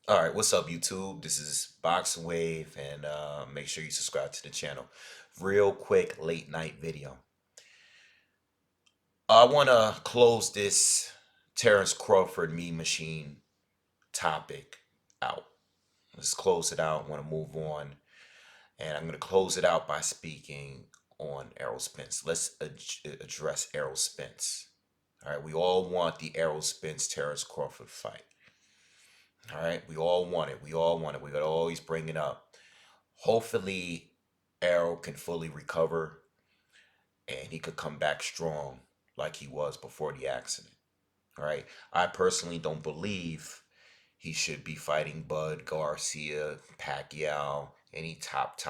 All right, what's up, YouTube? This is BoxingWave, and make sure you subscribe to the channel. Real quick, late night video. I want to close this Terrence Crawford meme machine topic out. Let's close it out. I want to move on, and I'm going to close it out by speaking on Errol Spence. Let's address Errol Spence. All right, we all want the Errol Spence Terrence Crawford fight. All right, we all want it. We all want it. We got to always bring it up. Hopefully, Errol can fully recover and he could come back strong like he was before the accident. All right. I personally don't believe he should be fighting Bud Garcia, Pacquiao, any top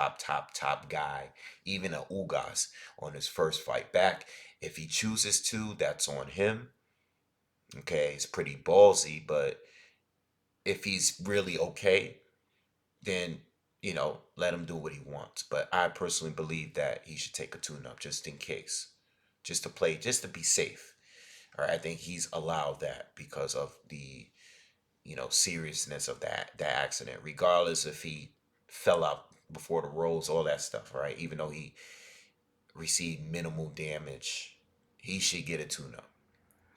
guy, even a Ugas on his first fight back. If he chooses to, that's on him. Okay, it's pretty ballsy, but if he's really okay, then let him do what he wants. But I personally believe that he should take a tune-up just in case, just to play, just to be safe. All right, I think he's allowed that because of the seriousness of that accident. Regardless if he fell out before the rolls, all that stuff. Right, even though he received minimal damage, he should get a tune-up.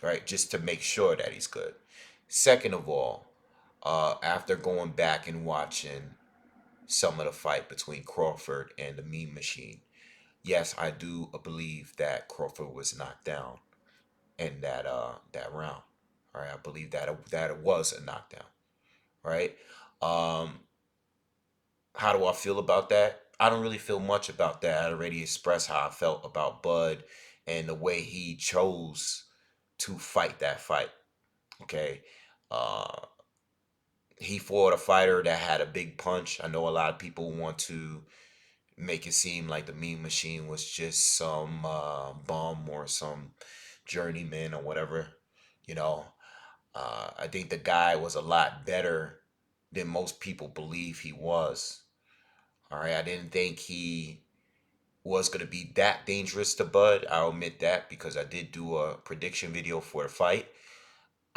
Right, just to make sure that he's good. Second of all, after going back and watching some of the fight between Crawford and the Mean Machine. Yes, I do believe that Crawford was knocked down in that round. All right, I believe that it was a knockdown. Right. Um, how do I feel about that? I don't really feel much about that. I already expressed how I felt about Bud and the way he chose to fight that fight. Okay. Uh, he fought a fighter that had a big punch. I know a lot of people want to make it seem like the Mean Machine was just some bum or some journeyman or whatever. You know, I think the guy was a lot better than most people believe he was. All right, I didn't think he was going to be that dangerous to Bud. I'll admit that because I did do a prediction video for the fight.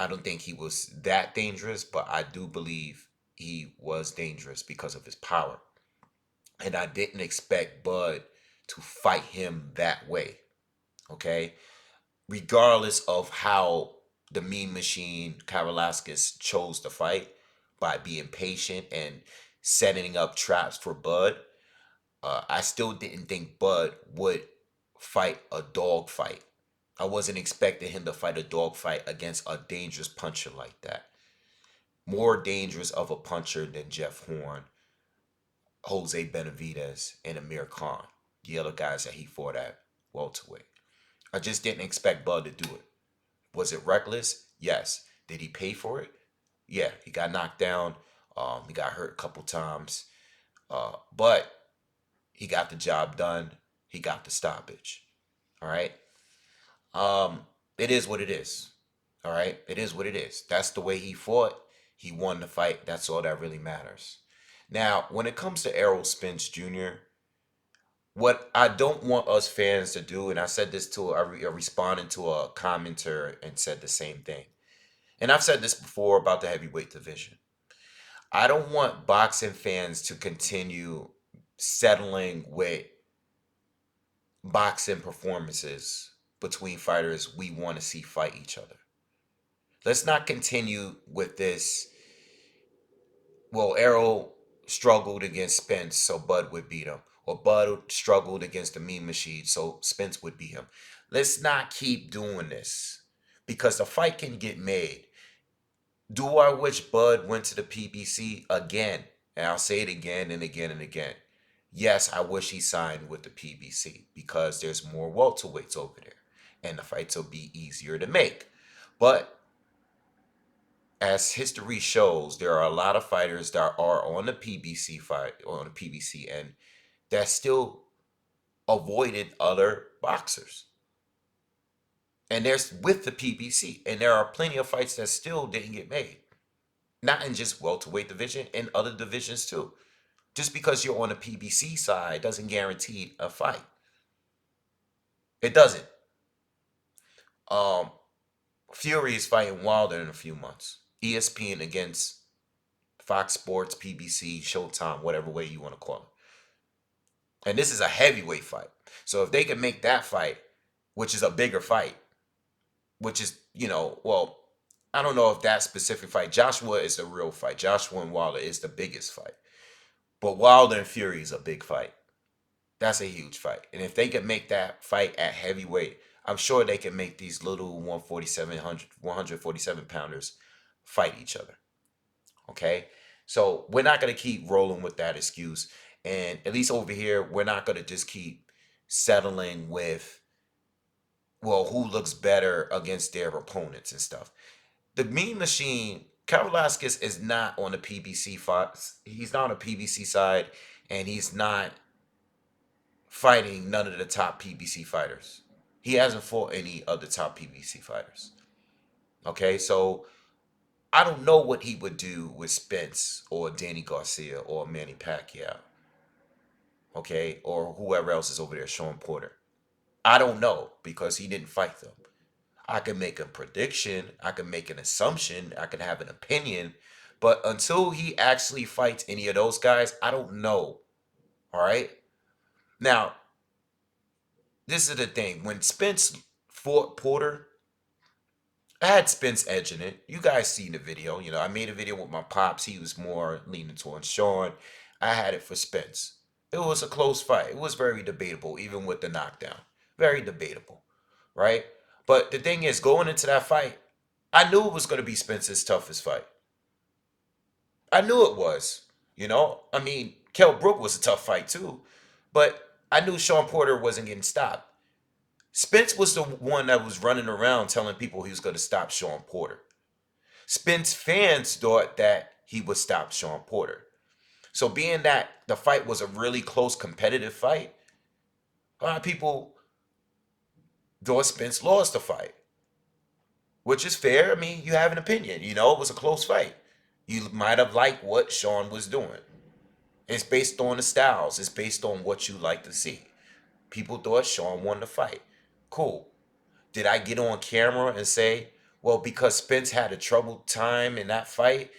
I don't think he was that dangerous, but I do believe he was dangerous because of his power. And I didn't expect Bud to fight him that way. Okay. Regardless of how the Mean Machine Kavalaskis chose to fight by being patient and setting up traps for Bud, I still didn't think Bud would fight a dog fight. I wasn't expecting him to fight a dog fight against a dangerous puncher like that. More dangerous of a puncher than Jeff Horn, Jose Benavidez, and Amir Khan, the other guys that he fought at welterweight. I just didn't expect Bud to do it. Was it reckless? Yes. Did he pay for it? Yeah, he got knocked down. He got hurt a couple times, but he got the job done. He got the stoppage. All right. It is what it is. All right. It is what it is. That's the way he fought. He won the fight. That's all that really matters. Now, when it comes to Errol Spence Jr., what I don't want us fans to do, and I said this to I responded to a commenter and said the same thing. And I've said this before about the heavyweight division. I don't want boxing fans to continue settling with boxing performances between fighters we want to see fight each other. Let's not continue with this. Well, Errol struggled against Spence, so Bud would beat him. Or Bud struggled against the Mean Machine, so Spence would beat him. Let's not keep doing this because the fight can get made. Do I wish Bud went to the PBC again? And I'll say it again and again and again. Yes, I wish he signed with the PBC because there's more welterweights over there and the fights will be easier to make. But as history shows, there are a lot of fighters that are on the PBC fight or on the PBC and that still avoided other boxers. And there's with the PBC, and there are plenty of fights that still didn't get made. Not in just welterweight division, in other divisions too. Just because you're on the PBC side doesn't guarantee a fight. It doesn't. Um, Fury is fighting Wilder in a few months. ESPN against Fox Sports, PBC, Showtime, whatever way you want to call it. And this is a heavyweight fight. So if they can make that fight, which is a bigger fight, which is, well, I don't know if that specific fight. Joshua is the real fight. Joshua and Wilder is the biggest fight. But Wilder and Fury is a big fight. That's a huge fight. And if they can make that fight at heavyweight, I'm sure they can make these little 147 pounders fight each other. Okay? So we're not going to keep rolling with that excuse. And at least over here, we're not going to just keep settling with, well, who looks better against their opponents and stuff. The Mean Machine, Cain Velasquez, is not on the PBC fight. He's not on the PBC side, and he's not fighting none of the top PBC fighters. He hasn't fought any of the top PBC fighters. Okay, so I don't know what he would do with Spence or Danny Garcia or Manny Pacquiao. Okay, or whoever else is over there, Sean Porter. I don't know because he didn't fight them. I can make a prediction, I can make an assumption, I can have an opinion, but until he actually fights any of those guys, I don't know. All right? Now, this is the thing. When Spence fought Porter, I had Spence edging it. You guys seen the video. I made a video with my pops. He was more leaning towards Sean. I had it for Spence. It was a close fight. It was very debatable, even with the knockdown. Very debatable, right? But the thing is, going into that fight, I knew it was going to be Spence's toughest fight. I knew it was. I mean, Kell Brook was a tough fight too. But I knew Sean Porter wasn't getting stopped. Spence was the one that was running around telling people he was going to stop Sean Porter. Spence fans thought that he would stop Sean Porter. So being that the fight was a really close competitive fight, a lot of people thought Spence lost the fight. Which is fair. I mean, you have an opinion. It was a close fight. You might have liked what Sean was doing. It's based on the styles. It's based on what you like to see. People thought Sean won the fight. Cool. Did I get on camera and say, well, because Spence had a troubled time in that fight,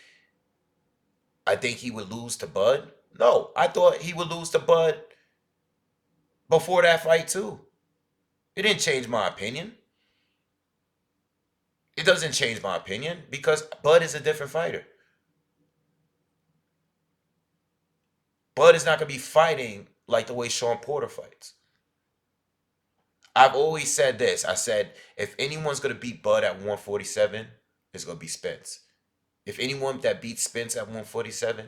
I think he would lose to Bud? No, I thought he would lose to Bud before that fight too. It didn't change my opinion. It doesn't change my opinion because Bud is a different fighter. Bud is not going to be fighting like the way Sean Porter fights. I've always said this. I said, if anyone's going to beat Bud at 147, it's going to be Spence. If anyone that beats Spence at 147,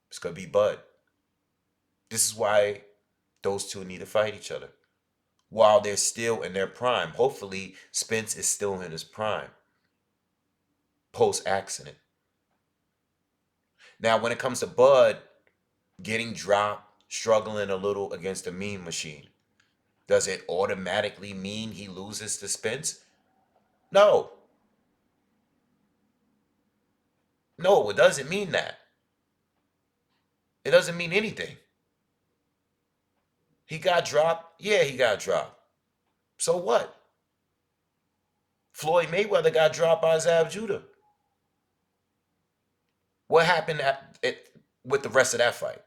it's going to be Bud. This is why those two need to fight each other while they're still in their prime. Hopefully, Spence is still in his prime post-accident. Now, when it comes to Bud getting dropped, struggling a little against the Mean Machine, does it automatically mean he loses to Spence? No. No, it doesn't mean that. It doesn't mean anything. He got dropped? Yeah, he got dropped. So what? Floyd Mayweather got dropped by Zab Judah. What happened with the rest of that fight?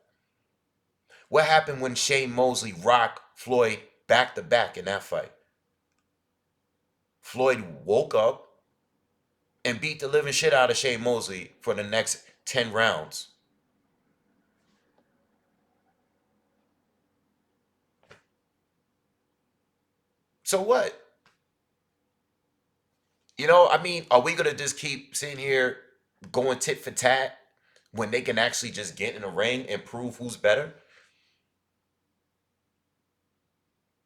What happened when Shane Mosley rocked Floyd back to back in that fight? Floyd woke up and beat the living shit out of Shane Mosley for the next 10 rounds. So what? I mean, are we going to just keep sitting here going tit for tat when they can actually just get in a ring and prove who's better?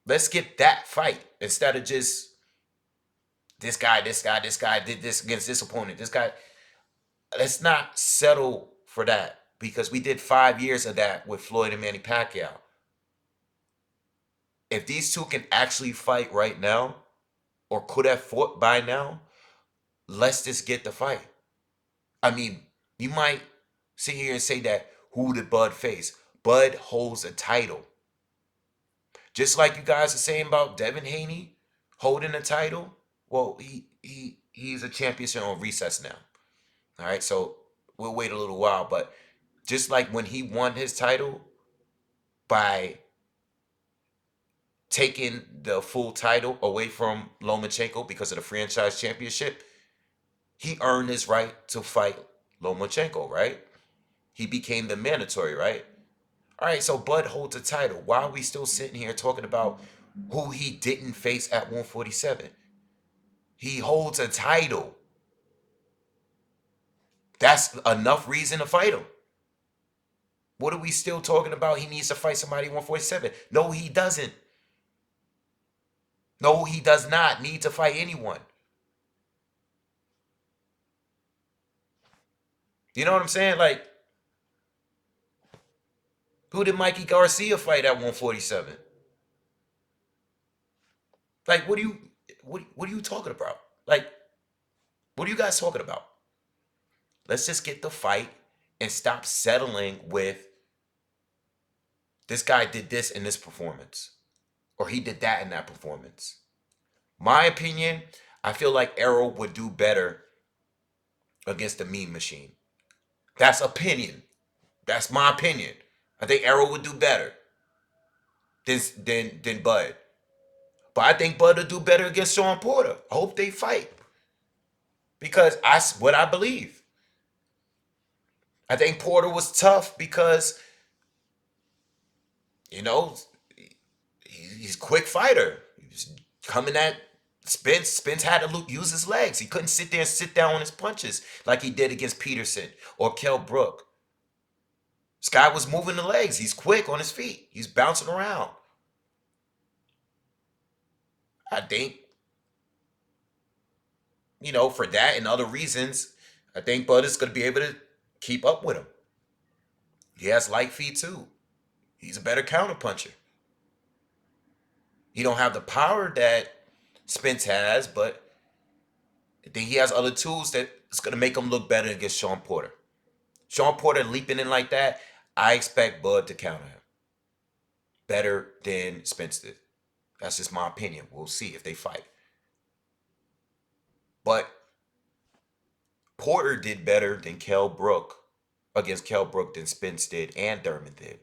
Let's get that fight instead of just this guy did this against this opponent. This guy. Let's not settle for that because we did 5 years of that with Floyd and Manny Pacquiao. If these two can actually fight right now or could have fought by now, let's just get the fight. I mean, you might sit here and say that who did Bud face? Bud holds a title. Just like you guys are saying about Devin Haney holding a title. Well, he's a championship on recess now. All right, so we'll wait a little while. But just like when he won his title by taking the full title away from Lomachenko because of the franchise championship, he earned his right to fight Lomachenko, right? He became the mandatory, right? All right, so Bud holds a title. Why are we still sitting here talking about who he didn't face at 147? He holds a title. That's enough reason to fight him. What are we still talking about? He needs to fight somebody at 147. No, he doesn't. No, he does not need to fight anyone. You know what I'm saying? Like, who did Mikey Garcia fight at 147? Like, what are you talking about? Like, what are you guys talking about? Let's just get the fight and stop settling with this guy did this in this performance, or he did that in that performance. My opinion, I feel like Errol would do better against the Mean Machine. That's opinion. That's my opinion. I think Errol would do better than Bud. But I think Bud will do better against Sean Porter. I hope they fight. Because what I believe. I think Porter was tough because, you know, he's a quick fighter. He was coming at Spence. Spence had to use his legs. He couldn't sit there and sit down on his punches like he did against Peterson or Kell Brook. This guy was moving the legs. He's quick on his feet. He's bouncing around. I think, for that and other reasons, I think Bud is going to be able to keep up with him. He has light feet too. He's a better counterpuncher. He don't have the power that Spence has, but I think he has other tools that is going to make him look better against Sean Porter. Sean Porter leaping in like that, I expect Bud to counter him better than Spence did. That's just my opinion. We'll see if they fight. But Porter did better than Kell Brook against Kell Brook than Spence did and Thurman did.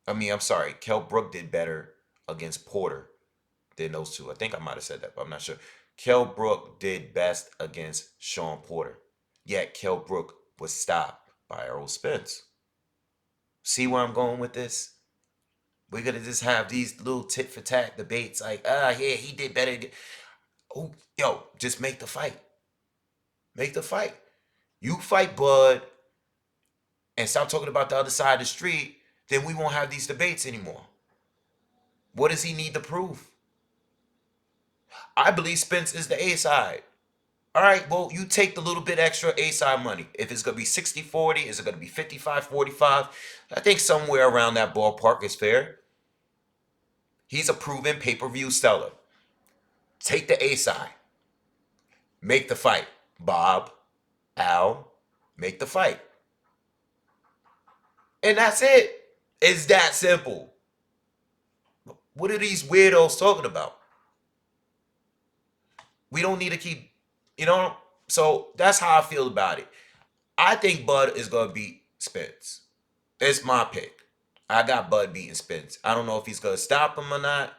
I'm sorry. Kell Brook did better against Porter than those two. I think I might have said that, but I'm not sure. Kell Brook did best against Sean Porter. Yet Kell Brook was stopped by Errol Spence. See where I'm going with this? We're going to just have these little tit for tat debates like, yeah, he did better. Oh, yo, just make the fight. Make the fight. You fight Bud and stop talking about the other side of the street, then we won't have these debates anymore. What does he need to prove? I believe Spence is the A side. All right, well, you take the little bit extra A side money. If it's going to be 60-40, is it going to be 55-45? I think somewhere around that ballpark is fair. He's a proven pay-per-view seller. Take the A side. Make the fight. Bob, Al, make the fight. And that's it. It's that simple. What are these weirdos talking about? We don't need to keep, So that's how I feel about it. I think Bud is going to beat Spence. It's my pick. I got Bud beating Spence. I don't know if he's going to stop him or not.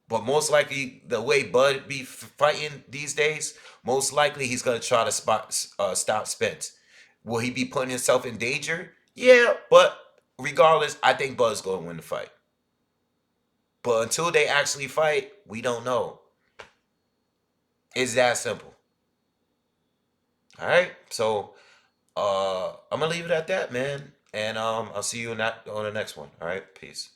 But most likely, the way Bud be fighting these days, most likely he's going to try to stop Spence. Will he be putting himself in danger? Yeah, but regardless, I think Bud's going to win the fight. But until they actually fight, we don't know. It's that simple. All right, so I'm gonna leave it at that, man. And I'll see you on the next one. All right, peace.